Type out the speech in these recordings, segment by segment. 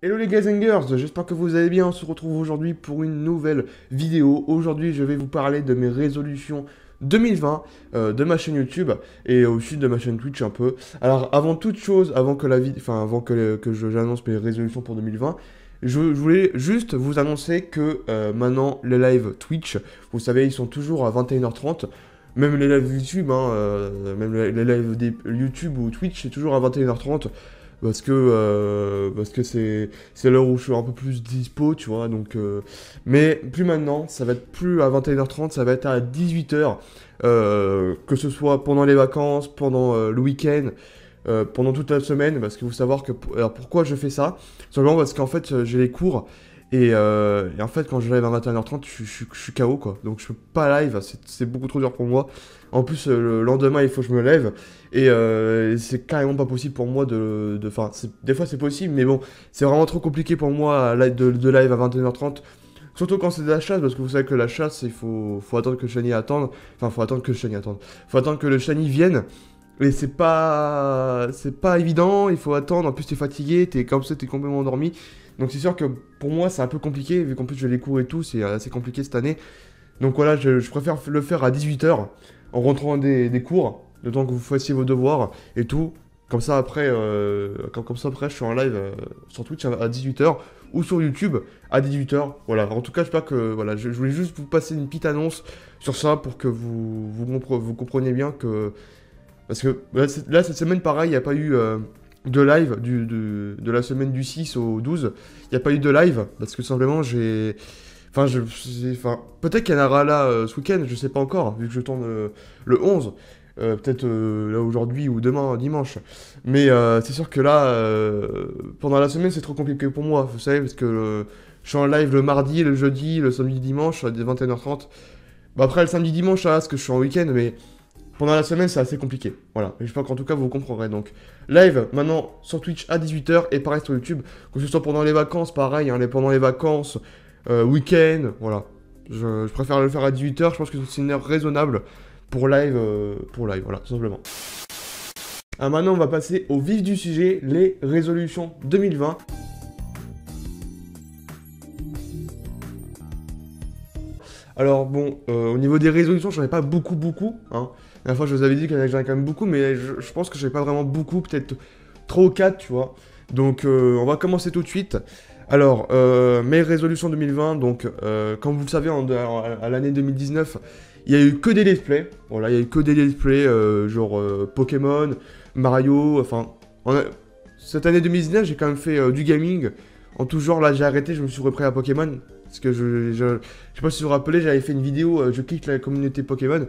Hello les Gazingers, j'espère que vous allez bien, on se retrouve aujourd'hui pour une nouvelle vidéo. Aujourd'hui je vais vous parler de mes résolutions 2020 de ma chaîne YouTube et aussi de ma chaîne Twitch un peu. Alors avant toute chose, avant que j'annonce mes résolutions pour 2020, je voulais juste vous annoncer que maintenant les lives Twitch, vous savez ils sont toujours à 21h30. Même les lives YouTube, même les lives YouTube ou Twitch, c'est toujours à 21h30 parce que c'est l'heure où je suis un peu plus dispo, tu vois, mais plus maintenant, ça va être plus à 21h30, ça va être à 18h, que ce soit pendant les vacances, pendant le week-end, pendant toute la semaine, parce qu'il faut savoir que, alors pourquoi je fais ça? Simplement parce qu'en fait, j'ai les cours, et en fait, quand je live à 21h30, je suis KO, quoi. Donc je peux pas live, c'est beaucoup trop dur pour moi. En plus, le lendemain, il faut que je me lève. Et c'est carrément pas possible pour moi enfin, des fois c'est possible, mais bon, c'est vraiment trop compliqué pour moi de live à 21h30. Surtout quand c'est de la chasse, parce que vous savez que la chasse, faut attendre que le shiny attende. Enfin, faut attendre que le shiny attende. Faut attendre que le shiny vienne. Et c'est pas évident, il faut attendre. En plus, t'es fatigué, t'es comme ça, t'es complètement endormi. Donc c'est sûr que pour moi, c'est un peu compliqué, vu qu'en plus j'ai les cours et tout, c'est assez compliqué cette année. Donc voilà, je préfère le faire à 18h, en rentrant des cours, le temps que vous fassiez vos devoirs et tout. Comme ça après, je suis en live sur Twitch à 18h ou sur YouTube à 18h. Voilà, en tout cas, j'espère que voilà, je voulais juste vous passer une petite annonce sur ça pour que vous compreniez bien que parce que là, cette semaine, pareil, il n'y a pas eu de live de la semaine du 6 au 12. Il n'y a pas eu de live parce que simplement j'ai. Enfin, peut-être qu'il y en aura là ce week-end, je sais pas encore, vu que je tourne le 11. Peut-être là aujourd'hui ou demain, dimanche. Mais c'est sûr que là, pendant la semaine, c'est trop compliqué pour moi, vous savez, parce que je suis en live le mardi, le jeudi, le samedi, dimanche, à 21h30. Bah après, le samedi, dimanche, ça va, parce que je suis en week-end, mais pendant la semaine, c'est assez compliqué. Voilà. Et j'espère qu'en tout cas, vous comprendrez. Donc, live maintenant sur Twitch à 18h et pareil sur YouTube. Que ce soit pendant les vacances, pareil, hein, pendant les vacances, week-end, voilà. Je préfère le faire à 18h. Je pense que c'est une heure raisonnable pour live, voilà, tout simplement. Alors maintenant, on va passer au vif du sujet, les résolutions 2020. Alors bon, au niveau des résolutions, j'en ai pas beaucoup, hein. La dernière fois, je vous avais dit que j'en ai quand même beaucoup, mais je pense que j'en ai pas vraiment beaucoup, peut-être 3 ou 4, tu vois. Donc, on va commencer tout de suite. Alors, mes résolutions 2020, donc, comme vous le savez, à l'année 2019, il y a eu que des let's play. Voilà, il y a eu que des let's play, genre Pokémon, Mario, enfin... Cette année 2019, j'ai quand même fait du gaming. En tout genre, là, j'ai arrêté, je me suis repris à Pokémon. Parce que je sais pas si vous vous rappelez, j'avais fait une vidéo, je quitte la communauté Pokémon.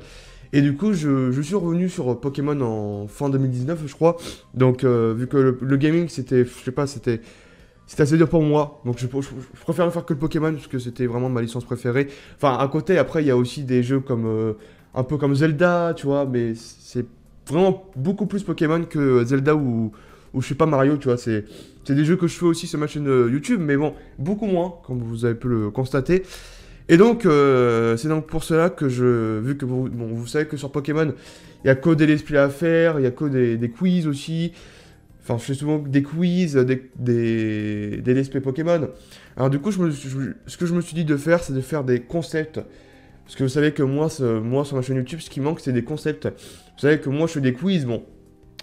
Et du coup, je suis revenu sur Pokémon en fin 2019, je crois. Donc, vu que le gaming, c'était, je sais pas, c'était assez dur pour moi. Donc, je préfère ne faire que le Pokémon, parce que c'était vraiment ma licence préférée. Enfin, à côté, après, il y a aussi des jeux comme, un peu comme Zelda, tu vois. Mais c'est vraiment beaucoup plus Pokémon que Zelda ou je sais pas, Mario, tu vois. C'est des jeux que je fais aussi sur ma chaîne YouTube, mais bon, beaucoup moins, comme vous avez pu le constater. Et donc, c'est donc pour cela que vu que vous savez que sur Pokémon, il y a que des let's play à faire, il y a que des quiz aussi. Enfin, je fais souvent des quiz, des let's play Pokémon. Alors du coup, ce que je me suis dit de faire, c'est de faire des concepts. Parce que vous savez que moi, sur ma chaîne YouTube, ce qui manque, c'est des concepts. Vous savez que moi, je fais des quiz, bon.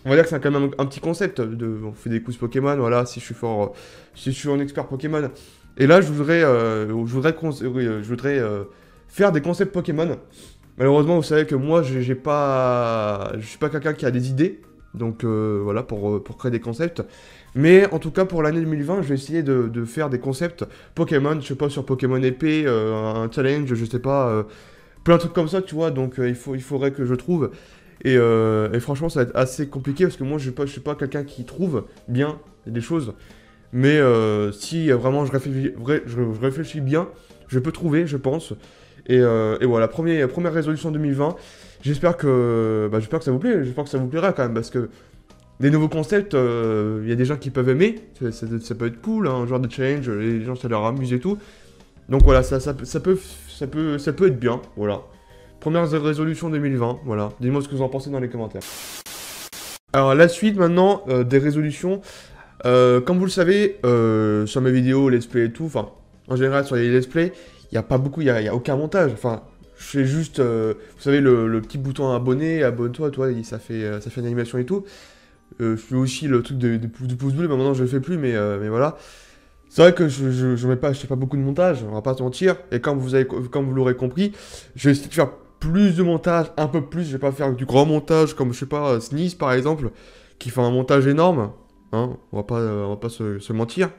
On va dire que c'est quand même un petit concept. On fait des quiz Pokémon, voilà, si je suis fort, si je suis un expert Pokémon. Et là, je voudrais faire des concepts Pokémon. Malheureusement, vous savez que moi, je suis pas quelqu'un qui a des idées. Donc voilà, pour créer des concepts. Mais en tout cas, pour l'année 2020, je vais essayer de faire des concepts Pokémon. Je sais pas, sur Pokémon épée, un challenge, je sais pas, plein de trucs comme ça, tu vois. Donc il faudrait que je trouve. Et franchement, ça va être assez compliqué parce que moi, je suis pas quelqu'un qui trouve bien des choses. Mais si vraiment je réfléchis bien, je peux trouver, je pense. Et voilà, première résolution 2020. J'espère que ça vous plaît. J'espère que ça vous plaira quand même parce que des nouveaux concepts, il y a des gens qui peuvent aimer. Ça peut être cool, hein, un genre de challenge. Les gens, ça leur amuse et tout. Donc voilà, ça peut être bien. Voilà. Première résolution 2020. Voilà. Dites-moi ce que vous en pensez dans les commentaires. Alors la suite maintenant des résolutions. Comme vous le savez, sur mes vidéos, let's play et tout, enfin, en général sur les let's play, il n'y a pas beaucoup, y a aucun montage. Enfin, je fais juste, vous savez, le petit bouton abonner, abonne-toi, toi, ça fait une animation et tout. Je fais aussi le truc de pouce bleu, mais maintenant je le fais plus, mais voilà. C'est vrai que je fais pas beaucoup de montage, on va pas se mentir. Et comme vous l'aurez compris, je vais essayer de faire plus de montage, un peu plus. Je vais pas faire du grand montage comme, je sais pas, Sneeze par exemple, qui fait un montage énorme. Hein, on va pas se mentir.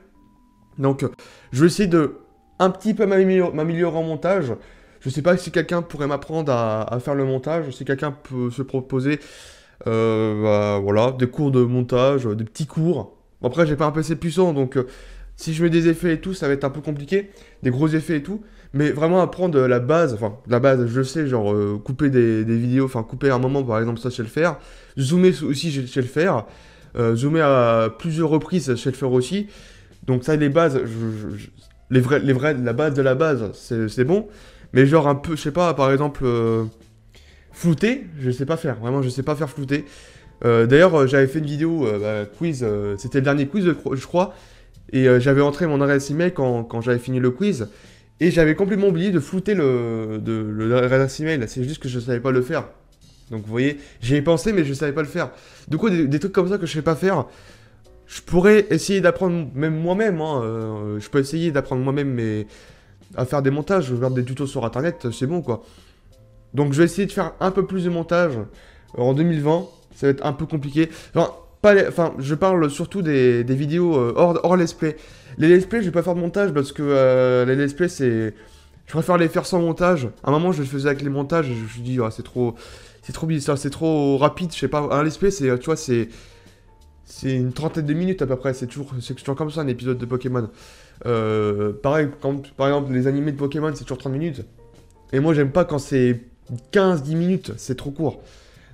Donc, je vais essayer de un petit peu m'améliorer en montage. Je sais pas si quelqu'un pourrait m'apprendre à faire le montage, si quelqu'un peut se proposer, bah, voilà, des cours de montage, des petits cours. Bon, après, j'ai pas un PC puissant, donc si je mets des effets et tout, ça va être un peu compliqué, des gros effets et tout. Mais vraiment apprendre la base, enfin, la base, je sais, genre couper des vidéos, enfin, couper un moment, par exemple, ça, je sais le faire. Zoomer aussi, je sais le faire. Zoomer à plusieurs reprises, je sais le faire aussi. Donc ça, les bases, la base de la base, c'est bon. Mais genre un peu, je sais pas, par exemple, flouter, je sais pas faire. Vraiment, je sais pas faire flouter. D'ailleurs, j'avais fait une vidéo, quiz, c'était le dernier quiz, je crois. Et j'avais entré mon adresse email quand j'avais fini le quiz. Et j'avais complètement oublié de flouter l'adresse email. C'est juste que je savais pas le faire. Donc vous voyez, j'y ai pensé, mais je savais pas le faire. Du coup, des trucs comme ça que je sais pas faire. Je pourrais essayer d'apprendre même moi-même, hein, je peux essayer d'apprendre moi-même mais à faire des montages, je regarde des tutos sur internet, c'est bon quoi. Donc je vais essayer de faire un peu plus de montage en 2020, ça va être un peu compliqué. Enfin, je parle surtout des vidéos hors let's play. Les let's play, je vais pas faire de montage parce que les let's play, je préfère les faire sans montage. À un moment, je le faisais avec les montages et je me suis dit, ah, c'est trop bizarre, c'est trop rapide, je sais pas. Un let's play, tu vois, c'est une trentaine de minutes à peu près, c'est toujours comme ça un épisode de Pokémon. Pareil, quand par exemple les animés de Pokémon c'est toujours 30 minutes. Et moi j'aime pas quand c'est 15-10 minutes, c'est trop court.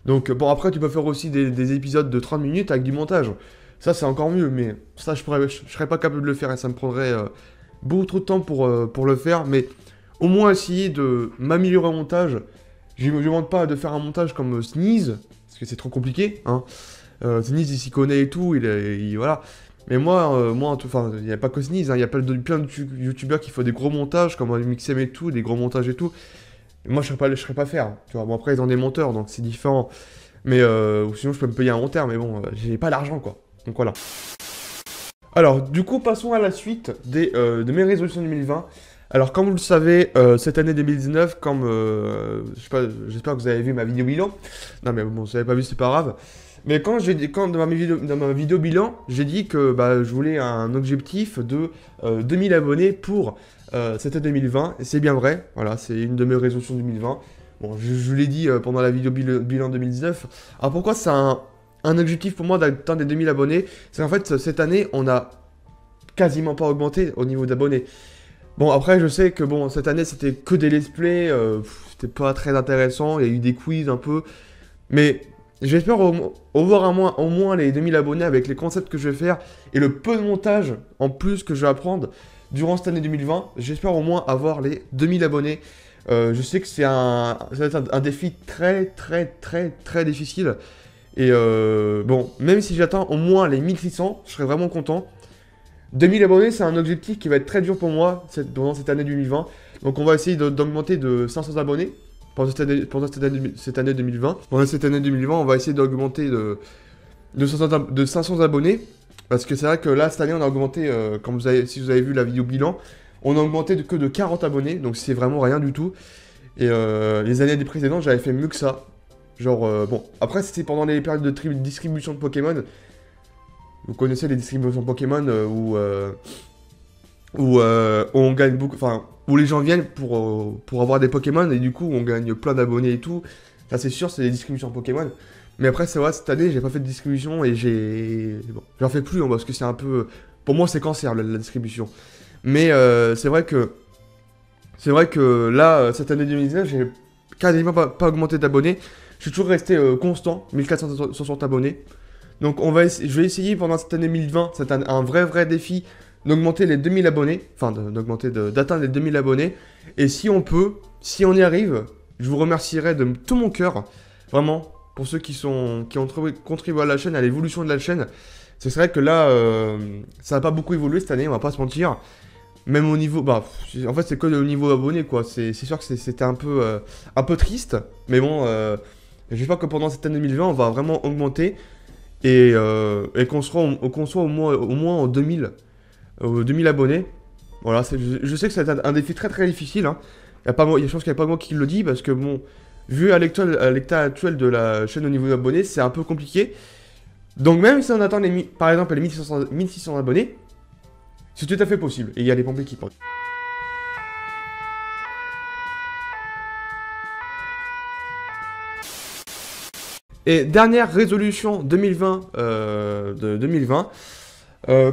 Donc bon après tu peux faire aussi des épisodes de 30 minutes avec du montage. Ça c'est encore mieux, mais ça je serais pas capable de le faire et ça me prendrait beaucoup trop de temps pour le faire. Mais au moins essayer de m'améliorer en montage. Je ne demande pas de faire un montage comme Sneeze, parce que c'est trop compliqué, hein. Sneeze il s'y connaît et tout, voilà. Mais moi enfin, il n'y a pas que Sneeze, hein, il y a plein de youtubeurs qui font des gros montages, comme Mixem et tout, des gros montages et tout. Et moi, je serais pas faire, tu vois. Bon, après, ils ont des monteurs, donc c'est différent. Mais, ou sinon, je peux me payer un monteur, mais bon, j'ai pas l'argent, quoi. Donc voilà. Alors, du coup, passons à la suite de mes résolutions 2020. Alors, comme vous le savez, cette année 2019, comme, je sais pas, j'espère que vous avez vu ma vidéo bilan. Non, mais bon, vous n'avez pas vu, c'est pas grave. Mais quand dans ma vidéo bilan, j'ai dit que bah, je voulais un objectif de 2000 abonnés pour cette année 2020. Et c'est bien vrai, voilà, c'est une de mes résolutions 2020. Bon, je l'ai dit pendant la vidéo bilan 2019. Alors pourquoi c'est un objectif pour moi d'atteindre les 2000 abonnés? C'est qu'en fait, cette année, on a quasiment pas augmenté au niveau d'abonnés. Bon, après, je sais que bon, cette année, c'était que des let's play, c'était pas très intéressant, il y a eu des quiz un peu, mais j'espère au moins les 2000 abonnés avec les concepts que je vais faire et le peu de montage en plus que je vais apprendre durant cette année 2020. J'espère au moins avoir les 2000 abonnés. Je sais que ça va être un défi très difficile. Et bon, même si j'atteins au moins les 1600, je serais vraiment content. 2000 abonnés, c'est un objectif qui va être très dur pour moi pendant cette année 2020. Donc on va essayer d'augmenter de 500 abonnés pendant cette année 2020. Pendant cette année 2020, on va essayer d'augmenter de 500 abonnés. Parce que c'est vrai que là, cette année, on a augmenté, si vous avez vu la vidéo bilan, on a augmenté que de 40 abonnés. Donc c'est vraiment rien du tout. Et les années précédentes, j'avais fait mieux que ça. Genre, bon, après c'était pendant les périodes de distribution de Pokémon. Vous connaissez les distributions Pokémon où on gagne beaucoup, enfin, où les gens viennent pour avoir des Pokémon et du coup on gagne plein d'abonnés et tout. Ça c'est sûr, c'est les distributions Pokémon. Mais après c'est vrai, cette année j'ai pas fait de distribution et bon, j'en fais plus hein, parce que c'est un peu, pour moi c'est cancer la distribution. Mais c'est vrai que là cette année 2019 j'ai quasiment pas augmenté d'abonnés. Je suis toujours resté constant, 1460 abonnés. Donc je vais essayer pendant cette année 2020, c'est un vrai défi, d'augmenter les 2000 abonnés, enfin d'atteindre les 2000 abonnés. Et si on y arrive, je vous remercierai de tout mon cœur, vraiment, pour ceux qui ont contribué à la chaîne, à l'évolution de la chaîne. C'est vrai que là, ça n'a pas beaucoup évolué cette année, on va pas se mentir. Même au niveau, bah, en fait, c'est que au niveau abonné, quoi. C'est sûr que c'était un peu triste, mais bon, j'espère que pendant cette année 2020, on va vraiment augmenter et qu'on soit au moins en 2000 abonnés. Voilà, je sais que c'est un défi très très difficile. Hein. Je pense qu'il n'y a pas moi qui le dit parce que bon, vu à l'état actuel de la chaîne au niveau abonnés, c'est un peu compliqué. Donc même si on attend par exemple les 1600 abonnés, c'est tout à fait possible. Et il y a des pompes qui pensent. Et dernière résolution 2020 de 2020.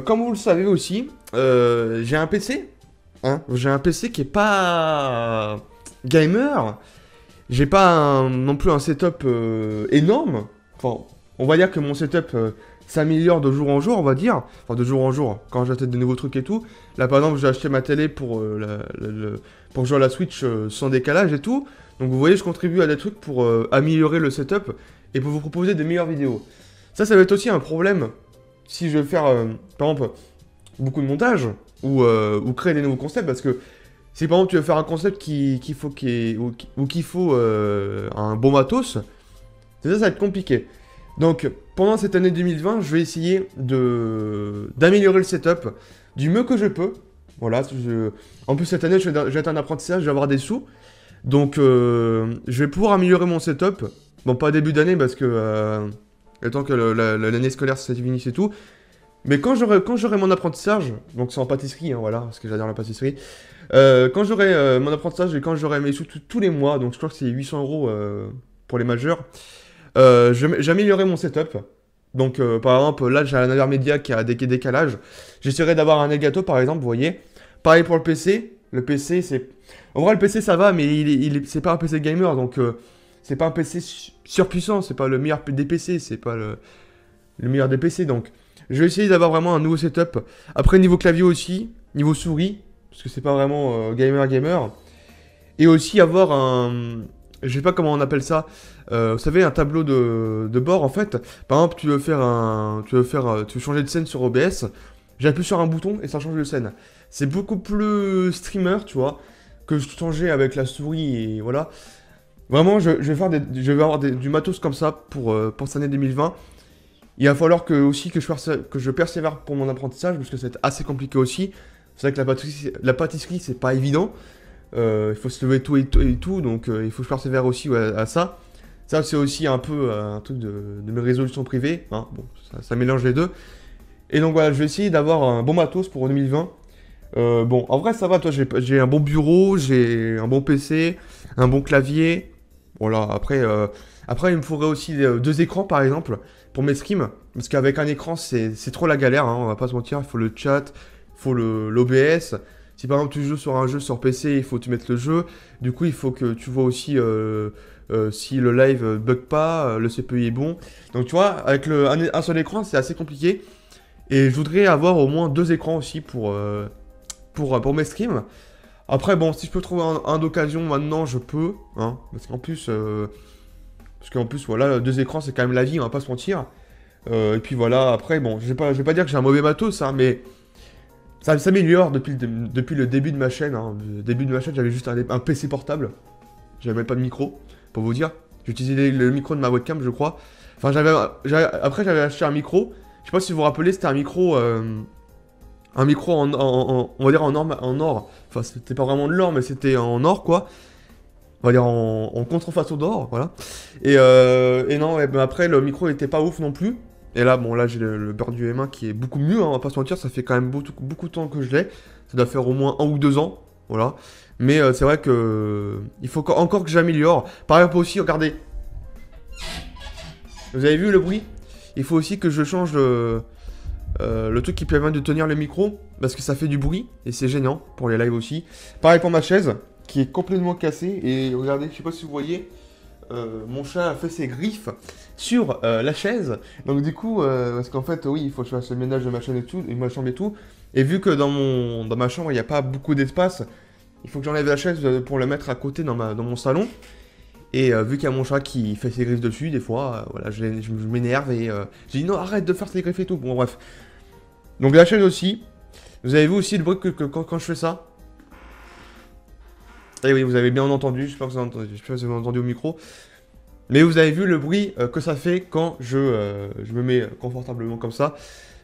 Comme vous le savez aussi, j'ai un PC. Hein, j'ai un PC qui est pas gamer. J'ai pas non plus un setup énorme. Enfin, on va dire que mon setup s'améliore de jour en jour, on va dire. Enfin, de jour en jour, quand j'achète de nouveaux trucs et tout. Là, par exemple, j'ai acheté ma télé pour, pour jouer à la Switch sans décalage et tout. Donc, vous voyez, je contribue à des trucs pour améliorer le setup et pour vous proposer de meilleures vidéos. Ça va être aussi un problème si je veux faire, par exemple, beaucoup de montage ou créer des nouveaux concepts. Parce que si par exemple tu veux faire un concept qu'il faut un bon matos, ça va être compliqué. Donc pendant cette année 2020, je vais essayer d'améliorer le setup du mieux que je peux. Voilà, en plus cette année je vais être un apprentissage, je vais avoir des sous. Donc je vais pouvoir améliorer mon setup. Bon, pas début d'année parce que le temps que l'année scolaire se finisse et tout. Mais quand j'aurai mon apprentissage, donc c'est en pâtisserie, hein, voilà, parce que j'adore la pâtisserie. Quand j'aurai mon apprentissage et quand j'aurai mes sous tous les mois, donc je crois que c'est 800 € pour les majeurs, j'améliorerai mon setup. Donc par exemple, là j'ai un intermédia qui a des décalages. J'essaierai d'avoir un Elgato par exemple, vous voyez. Pareil pour le PC. Le PC, c'est... En vrai, le PC ça va, mais c'est pas un PC gamer, donc c'est pas un PC surpuissant, c'est pas le meilleur des PC, c'est pas le meilleur des PC, donc... Je vais essayer d'avoir vraiment un nouveau setup. Après, niveau clavier aussi, niveau souris, parce que c'est pas vraiment gamer. Et aussi avoir un... Je sais pas comment on appelle ça. Vous savez, un tableau de bord, en fait. Par exemple, tu veux changer de scène sur OBS. J'appuie sur un bouton et ça change de scène. C'est beaucoup plus streamer, tu vois, que je changer avec la souris et voilà. Vraiment, je vais avoir du matos comme ça pour cette année 2020. Il va falloir que je persévère pour mon apprentissage, parce que c'est assez compliqué aussi. C'est vrai que la pâtisserie c'est pas évident. Il faut se lever tôt et tout, donc il faut que je persévère aussi à ça. Ça, c'est aussi un peu un truc de mes résolutions privées. Hein. Bon, ça mélange les deux. Et donc voilà, je vais essayer d'avoir un bon matos pour 2020. Bon, en vrai, ça va, toi, j'ai un bon bureau, j'ai un bon PC, un bon clavier. Voilà, après, il me faudrait aussi 2 écrans, par exemple, pour mes streams. Parce qu'avec un écran, c'est trop la galère, hein, on va pas se mentir. Il faut le chat, il faut l'OBS. Si par exemple tu joues sur un jeu sur PC, il faut que tu mettes le jeu. Du coup, il faut que tu vois aussi si le live bug pas, le CPU est bon. Donc tu vois, avec un seul écran, c'est assez compliqué. Et je voudrais avoir au moins 2 écrans aussi pour mes streams. Après, bon, si je peux trouver un d'occasion maintenant, je peux. Hein, parce qu'en plus, voilà, 2 écrans, c'est quand même la vie, on va pas se mentir. Et puis voilà, après, bon, je vais pas dire que j'ai un mauvais matos, hein, mais ça s'améliore depuis le début de ma chaîne. Hein. Le début de ma chaîne, j'avais juste un PC portable. J'avais même pas de micro, pour vous dire. J'utilisais le micro de ma webcam, je crois. Enfin, après, j'avais acheté un micro. Je sais pas si vous vous rappelez, c'était un micro on va dire en or. Enfin, c'était pas vraiment de l'or, mais c'était en or, quoi. On va dire en contrefaçon d'or, voilà. Et non, ouais, mais après, le micro était pas ouf non plus. Et là, bon, là, j'ai le beurre du M1 qui est beaucoup mieux, hein, on va pas se mentir. Ça fait quand même beaucoup de temps que je l'ai. Ça doit faire au moins 1 ou 2 ans, voilà. Mais c'est vrai que il faut encore que j'améliore. Par exemple aussi, regardez. Vous avez vu le bruit? Il faut aussi que je change le truc qui permet de tenir le micro, parce que ça fait du bruit, et c'est gênant pour les lives aussi. Pareil pour ma chaise, qui est complètement cassée, et regardez, je sais pas si vous voyez, mon chat a fait ses griffes sur la chaise, donc du coup, parce qu'en fait, oui, il faut que je fasse le ménage de ma chaîne et tout, et ma chambre et tout, et vu que dans ma chambre, il n'y a pas beaucoup d'espace, il faut que j'enlève la chaise pour la mettre à côté dans mon salon. Et vu qu'il y a mon chat qui fait ses griffes dessus, des fois, voilà, je m'énerve et j'ai dit non, arrête de faire tes griffes et tout. Bon, bref. Donc la chaîne aussi. Vous avez vu aussi le bruit que quand je fais ça? Et oui, vous avez bien entendu, j'espère que vous avez entendu au micro. Mais vous avez vu le bruit que ça fait quand je me mets confortablement comme ça.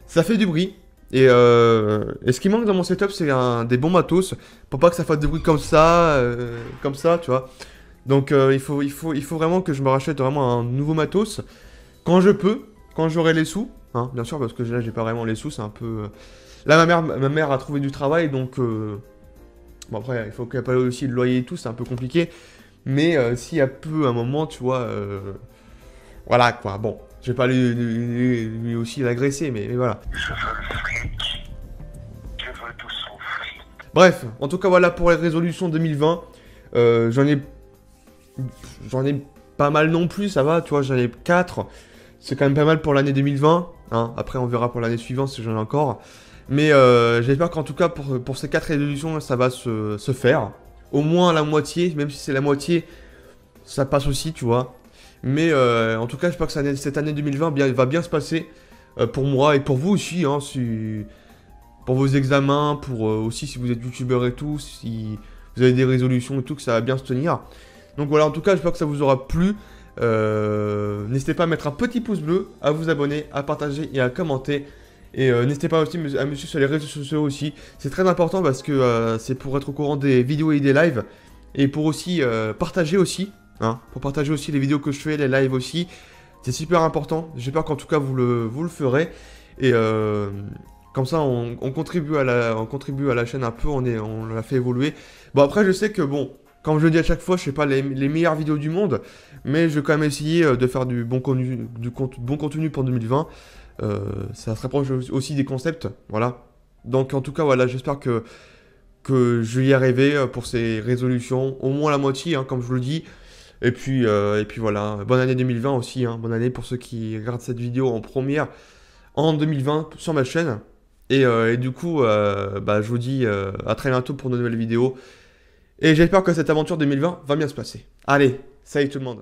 Ça fait du bruit. Et ce qui manque dans mon setup, c'est des bons matos. Pour pas que ça fasse du bruit comme ça, tu vois. Donc il faut vraiment que je me rachète vraiment un nouveau matos. Quand je peux, quand j'aurai les sous. Hein, bien sûr, parce que là, j'ai pas vraiment les sous, c'est un peu... Là, ma mère a trouvé du travail, donc... Bon, après, il faut qu'elle paye aussi le loyer et tout, c'est un peu compliqué. Mais s'il y a peu, un moment, tu vois... Voilà, quoi, bon. Je vais pas lui aussi l'agresser, mais voilà. Je veux le fric. Je veux tout son fric. Bref, en tout cas, voilà pour les résolutions 2020. J'en ai pas mal non plus, ça va, tu vois, j'en ai 4. C'est quand même pas mal pour l'année 2020. Hein. Après, on verra pour l'année suivante si j'en ai encore. Mais j'espère qu'en tout cas, pour ces 4 résolutions, ça va se faire. Au moins la moitié, même si c'est la moitié, ça passe aussi, tu vois. Mais en tout cas, j'espère que cette année 2020 va bien se passer pour moi et pour vous aussi. Hein, pour vos examens, pour aussi si vous êtes youtubeur et tout, si vous avez des résolutions et tout, que ça va bien se tenir. Donc voilà, en tout cas, j'espère que ça vous aura plu. N'hésitez pas à mettre un petit pouce bleu, à vous abonner, à partager et à commenter. Et n'hésitez pas aussi à me suivre sur les réseaux sociaux aussi. C'est très important parce que c'est pour être au courant des vidéos et des lives. Et pour aussi partager aussi. Hein, pour partager aussi les vidéos que je fais, les lives aussi. C'est super important. J'espère qu'en tout cas vous le ferez. Et comme ça on contribue à la chaîne un peu, on la fait évoluer. Bon après je sais que bon, comme je le dis à chaque fois, je fais pas les meilleures vidéos du monde. Mais je vais quand même essayer de faire du bon contenu pour 2020. Ça se rapproche aussi des concepts, voilà. Donc en tout cas, voilà, j'espère que je vais y arriver pour ces résolutions, au moins la moitié, hein, comme je vous le dis. Et puis voilà, bonne année 2020 aussi, hein, bonne année pour ceux qui regardent cette vidéo en première en 2020 sur ma chaîne. Et du coup, je vous dis à très bientôt pour de nouvelles vidéos. Et j'espère que cette aventure 2020 va bien se passer. Allez, salut tout le monde.